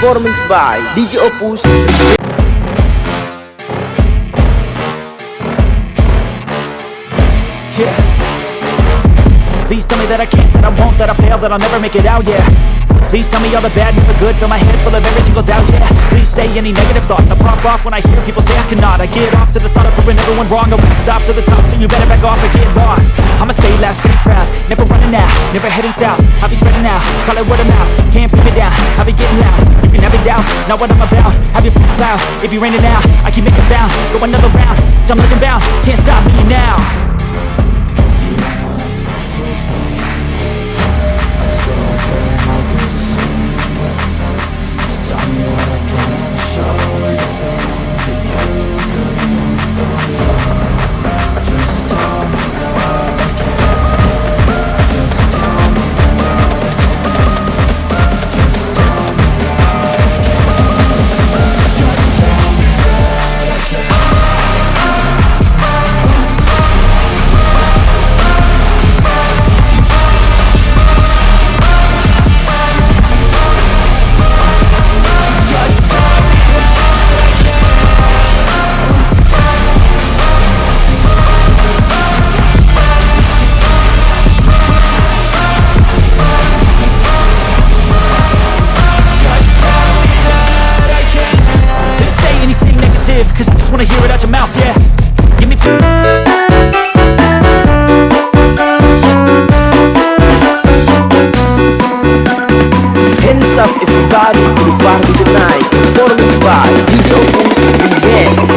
Performance by DJ Opus. Yeah. Please tell me that I can't, that I won't, that I fail, that I'll never make it out, yeah. Please tell me all the bad, never good, fill my head full of every single doubt, yeah. Please say any negative thoughts, I pop off when I hear people say I cannot. I get off to the thought of proving everyone wrong, I won't stop to the top, so you better back off or get lost. I'ma stay loud, stay proud, never running out, never heading south. I'll be spreading out, call it word of mouth, can't put me down, I'll be getting loud. You can have it down, not what I'm about, have your f***ing cloud. It be raining now, I keep making sound, go another round, I'm looking bound, can't stop me now. Cause I just wanna hear it out your mouth, yeah. Give me Hands up everybody to the party tonight. Performance by DJ Opus.